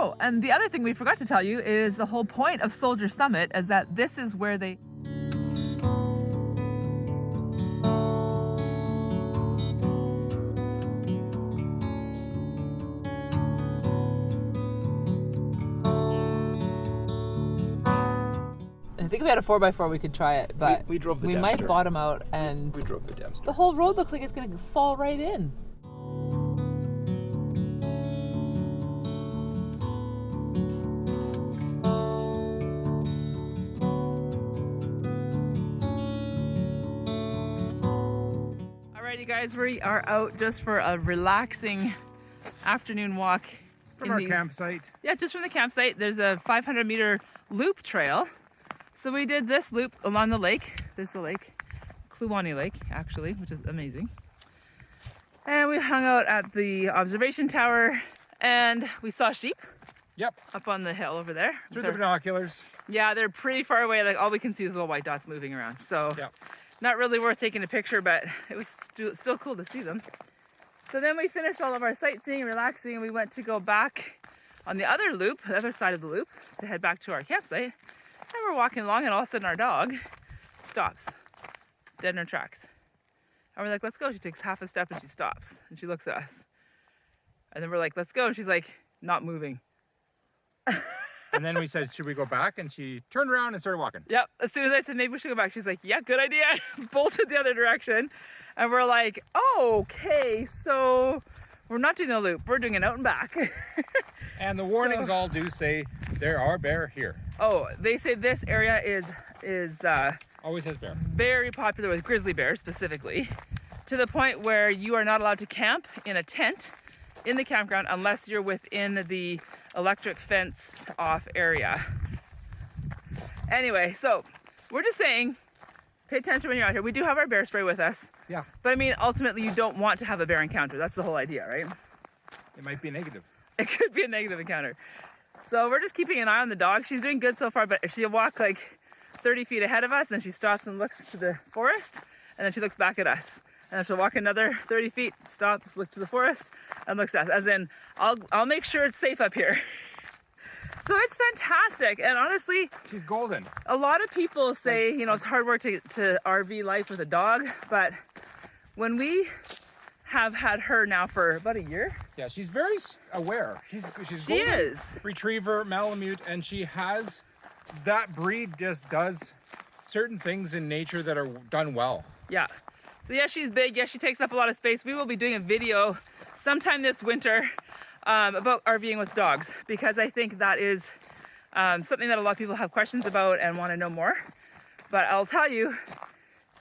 Oh, and the other thing we forgot to tell you is the whole point of Soldier Summit is that this is where they... I think if we had a 4x4 we could try it, but we drove the we Dempster. might bottom out and... We drove the Dempster. The whole road looks like it's going to fall right in. Alrighty guys, we are out just for a relaxing afternoon walk. From our campsite. Yeah, just from the campsite. There's a 500-meter loop trail. So we did this loop along the lake. There's the lake, Kluane Lake, actually, which is amazing. And we hung out at the observation tower and we saw sheep. Yep. Up on the hill over there. Through the binoculars. Yeah, they're pretty far away. Like all we can see is little white dots moving around. So yep. Not really worth taking a picture, but it was still cool to see them. So then we finished all of our sightseeing, relaxing, and we went to go back on the other loop, the other side of the loop, to head back to our campsite. And we're walking along and all of a sudden our dog stops, dead in her tracks. And we're like, let's go. She takes half a step and she stops and she looks at us. And then we're like, let's go. And she's like, not moving. And then we said, should we go back? And she turned around and started walking. Yep. As soon as I said, maybe we should go back, she's like, yeah, good idea. Bolted the other direction. And we're like, oh, okay, so we're not doing the loop. We're doing it out and back. And the warnings all do say there are bear here. Oh, they say this area is always has bear. Very popular with grizzly bears specifically, to the point where you are not allowed to camp in a tent in the campground unless you're within the electric fence off area. Anyway, so we're just saying, pay attention when you're out here. We do have our bear spray with us. Yeah. But I mean, ultimately you don't want to have a bear encounter. That's the whole idea, right? It might be negative. It could be a negative encounter. So we're just keeping an eye on the dog. She's doing good so far, but she'll walk like 30 feet ahead of us, and then she stops and looks to the forest, and then she looks back at us. And then she'll walk another 30 feet, stops, look to the forest, and looks at us. As in, I'll make sure it's safe up here. So it's fantastic, and honestly, she's golden. A lot of people say, you know, it's hard work to RV life with a dog, but when we have had her now for about a year. Yeah, she's very aware. She golden, is retriever, Malamute, and she has, that breed just does certain things in nature that are done well. Yeah. So yeah, she's big. Yeah, she takes up a lot of space. We will be doing a video sometime this winter about RVing with dogs, because I think that is something that a lot of people have questions about and want to know more. But I'll tell you,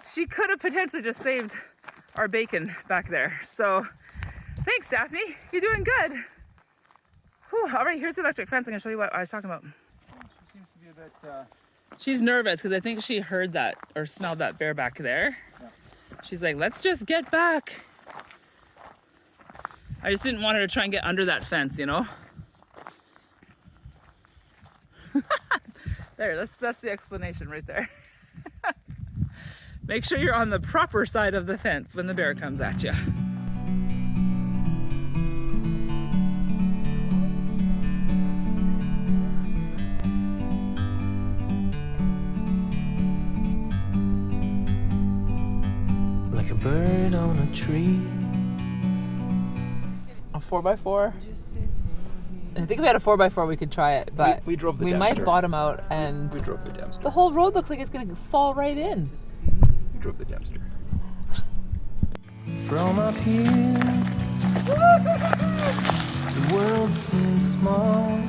she could have potentially just saved our bacon back there. So thanks, Daphne. You're doing good. Whew. All right, here's the electric fence. I'm gonna show you what I was talking about. She seems to be a bit... She's nervous because I think she heard that or smelled that bear back there. Yeah. She's like, let's just get back. I just didn't want her to try and get under that fence, you know? There, that's the explanation right there. Make sure you're on the proper side of the fence when the bear comes at you. Like a bird on a tree. A 4x4. I think if we had a 4x4 we could try it, but we drove the we Dempster. might bottom out and... We drove the Dempster. The whole road looks like it's going to fall right in. We drove the Dempster. From up here, the world seems small.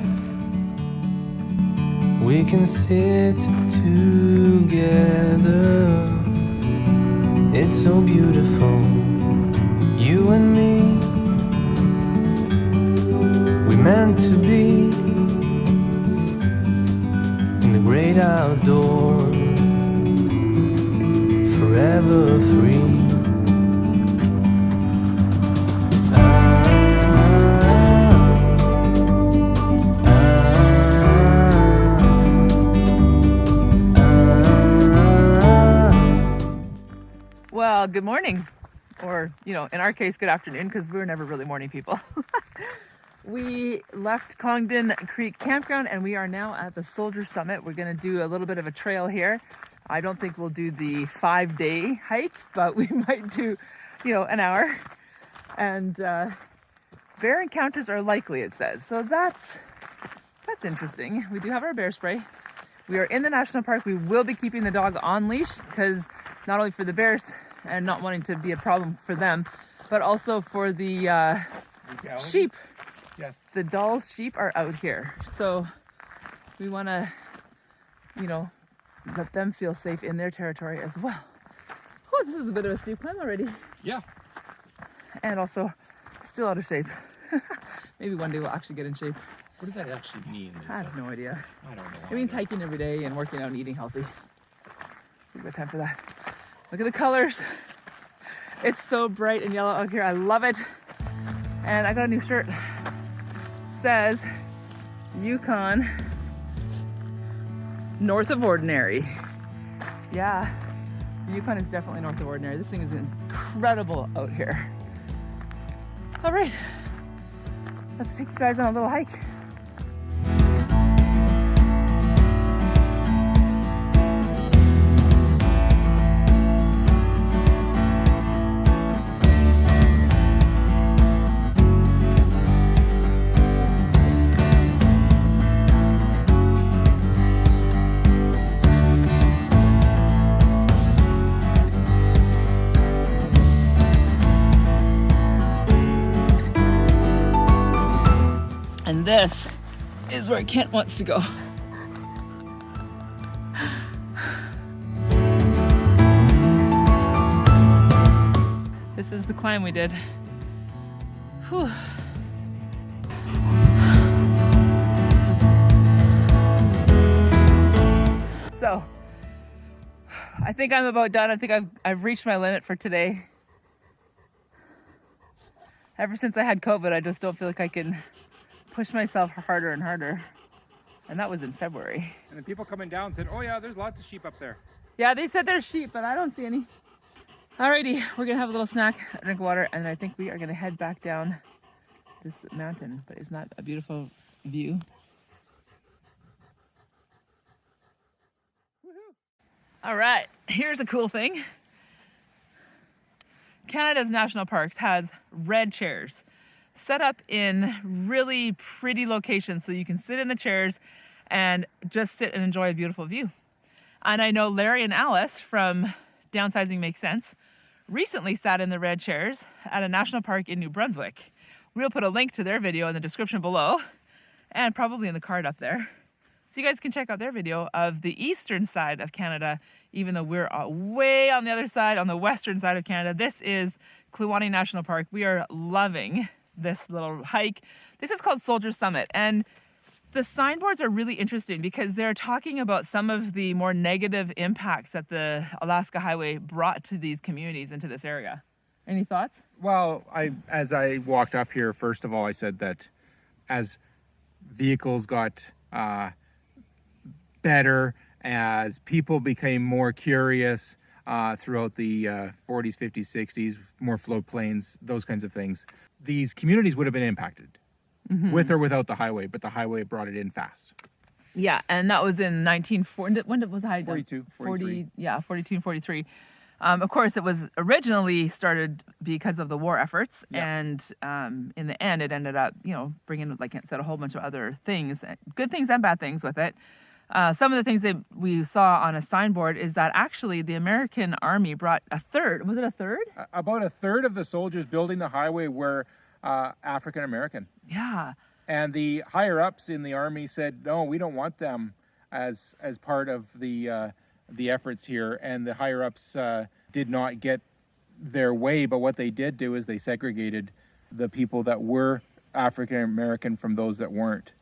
We can sit together. It's so beautiful, you and me. We meant to be in the great outdoors, forever free. Well, good morning, or, you know, in our case, good afternoon, because we're never really morning people. We left Congdon Creek Campground and we are now at the Soldier Summit. We're going to do a little bit of a trail here. I don't think we'll do the 5-day hike, but we might do, an hour. And bear encounters are likely, it says. So that's interesting. We do have our bear spray. We are in the national park. We will be keeping the dog on leash because not only for the bears and not wanting to be a problem for them, but also for the sheep. Yes. The Dall's sheep are out here. So we want to, let them feel safe in their territory as well. Oh, this is a bit of a steep climb already. Yeah. And also still out of shape. Maybe one day we'll actually get in shape. What does that actually mean? I have no idea. I don't know. It means hiking every day and working out and eating healthy. We've got time for that. Look at the colors. It's so bright and yellow out here. I love it. And I got a new shirt. Says Yukon north of ordinary. Yeah, the Yukon is definitely north of ordinary. This thing is incredible out here. All right, let's take you guys on a little hike. And this is where Kent wants to go. This is the climb we did. Whew. So, I think I'm about done. I think I've reached my limit for today. Ever since I had COVID, I just don't feel like I can push myself harder and harder. And that was in February. And then people coming down said, oh yeah, there's lots of sheep up there. Yeah, they said there's sheep, but I don't see any. Alrighty, we're gonna have a little snack, a drink of water, and then I think we are gonna head back down this mountain. But isn't that a beautiful view? All right, here's a cool thing. Canada's national parks has red chairs set up in really pretty locations so you can sit in the chairs and just sit and enjoy a beautiful view. And I know Larry and Alice from Downsizing Makes Sense recently sat in the red chairs at a national park in New Brunswick. We'll put a link to their video in the description below and probably in the card up there. So you guys can check out their video of the eastern side of Canada, even though we're way on the other side, on the western side of Canada. This is Kluane National Park. We are loving this little hike. This is called Soldier Summit, and the signboards are really interesting because they're talking about some of the more negative impacts that the Alaska Highway brought to these communities into this area. Any thoughts? Well, as I walked up here, first of all, I said that as vehicles got better, as people became more curious throughout the 40s, 50s, 60s, more floodplains, those kinds of things, these communities would have been impacted with or without the highway, but the highway brought it in fast. Yeah, and that was in 1940. When was the highway? 42, 43. 42 and 43. Of course, it was originally started because of the war efforts, and in the end, it ended up, bringing, like I said, a whole bunch of other things, good things and bad things with it. Some of the things that we saw on a signboard is that actually the American Army brought a third. Was it a third? About a third of the soldiers building the highway were African American. Yeah. And the higher ups in the Army said, no, we don't want them as part of the efforts here. And the higher ups did not get their way. But what they did do is they segregated the people that were African American from those that weren't.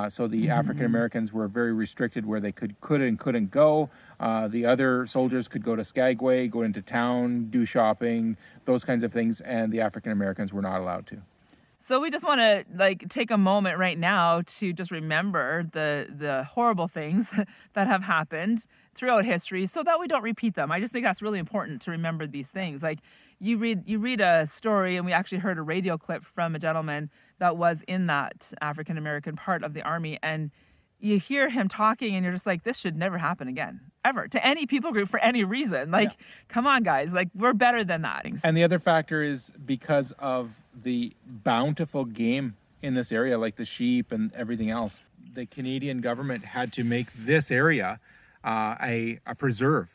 So the African Americans were very restricted where they could and couldn't go. The other soldiers could go to Skagway, go into town, do shopping, those kinds of things, and the African Americans were not allowed to. So we just want to take a moment right now to just remember the horrible things that have happened throughout history so that we don't repeat them. I just think that's really important to remember these things. Like you read a story, and we actually heard a radio clip from a gentleman that was in that African American part of the Army. And you hear him talking and you're just like, this should never happen again, ever, to any people group for any reason. Like, come on, guys, like, we're better than that. And the other factor is because of the bountiful game in this area, like the sheep and everything else, the Canadian government had to make this area a preserve.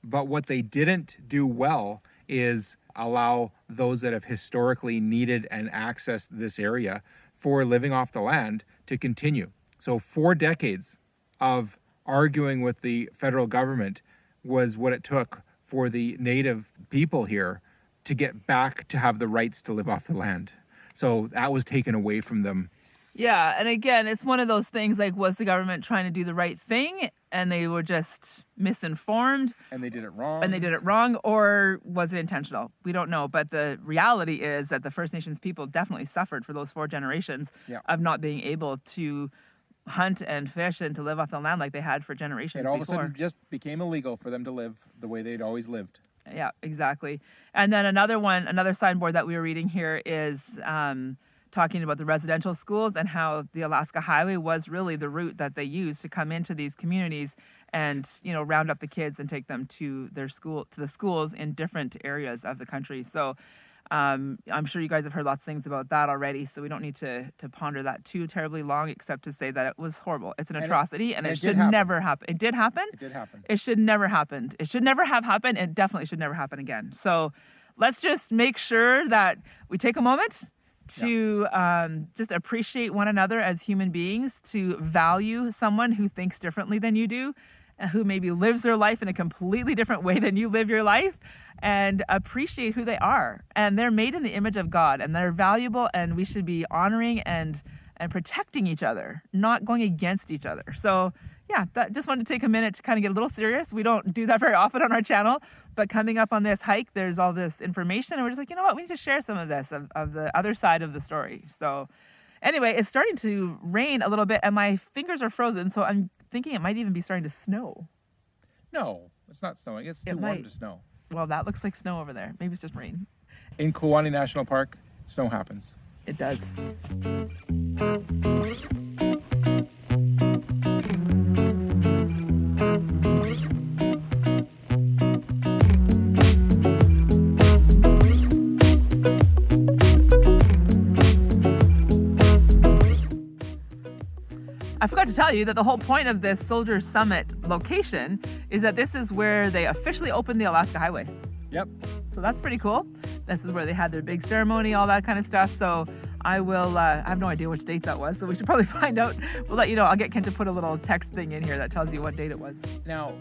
But what they didn't do well is allow those that have historically needed and accessed this area for living off the land to continue. So 4 decades of arguing with the federal government was what it took for the native people here to get back to have the rights to live off the land. So that was taken away from them. Yeah, and again, it's one of those things like, was the government trying to do the right thing and they were just misinformed? And they did it wrong. Or was it intentional? We don't know. But the reality is that the First Nations people definitely suffered for those 4 generations of not being able to hunt and fish and to live off the land like they had for generations before. It all before. of a sudden just became illegal for them to live the way they'd always lived. Yeah, exactly. And then another signboard that we were reading here is talking about the residential schools and how the Alaska Highway was really the route that they used to come into these communities and, you know, round up the kids and take them to the schools in different areas of the country. So I'm sure you guys have heard lots of things about that already, so we don't need to ponder that too terribly long, except to say that it was horrible. It's an atrocity, and it should never happen. It did happen? It did happen. It should never happen. It should never have happened. It definitely should never happen again. So let's just make sure that we take a moment to just appreciate one another as human beings, to value someone who thinks differently than you do, who maybe lives their life in a completely different way than you live your life, and appreciate who they are. And they're made in the image of God, and they're valuable, and we should be honoring and protecting each other, not going against each other. So yeah, just wanted to take a minute to kind of get a little serious. We don't do that very often on our channel, but coming up on this hike, there's all this information, and we're just like, you know what, we need to share some of this, of the other side of the story. So anyway, it's starting to rain a little bit, and my fingers are frozen, so I'm thinking it might even be starting to snow. No, it's not snowing. It's too warm to snow. Well, that looks like snow over there. Maybe it's just rain. In Kluane National Park, snow happens. It does. I forgot to tell you that the whole point of this Soldier Summit location is that this is where they officially opened the Alaska Highway. Yep. So that's pretty cool. This is where they had their big ceremony, all that kind of stuff. So I will, I have no idea which date that was, so we should probably find out. We'll let you know. I'll get Ken to put a little text thing in here that tells you what date it was. Now,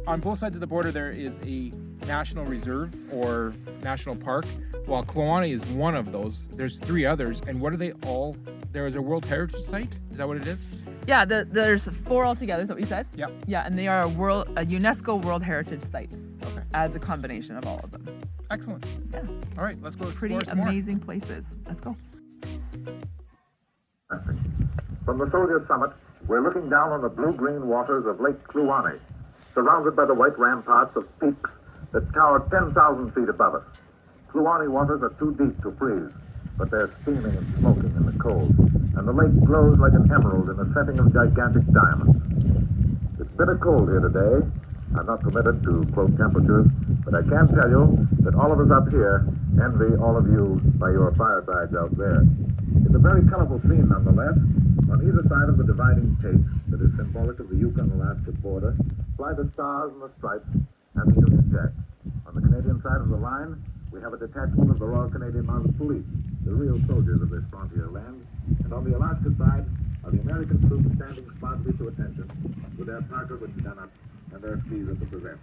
on both sides of the border, there is a national reserve or national park. While Kluane is one of those, there's 3 others. And what are they all? There is a World Heritage Site? Is that what it is? Yeah, there's 4 altogether, is that what you said? Yep. Yeah, and they are a UNESCO World Heritage Site. Okay. As a combination of all of them. Excellent. Yeah. All right, let's go explore Pretty some more. amazing places. Let's go. From the Soldier Summit, we're looking down on the blue-green waters of Lake Kluane, surrounded by the white ramparts of peaks that tower 10,000 feet above us. Kluane waters are too deep to freeze, but they're steaming and smoking in the cold, and the lake glows like an emerald in a setting of gigantic diamonds. It's bitter cold here today. I'm not permitted to quote temperatures, but I can tell you that all of us up here envy all of you by your firesides out there. It's a very colorful scene nonetheless. On either side of the dividing tape that is symbolic of the Yukon-Alaska border fly the stars and the stripes and the Union Jack. On the Canadian side of the line, we have a detachment of the Royal Canadian Mounted Police, the real soldiers of this frontier land. And on the Alaska side are the American troops standing smartly to attention with their Parker with gunners and their skis at the present.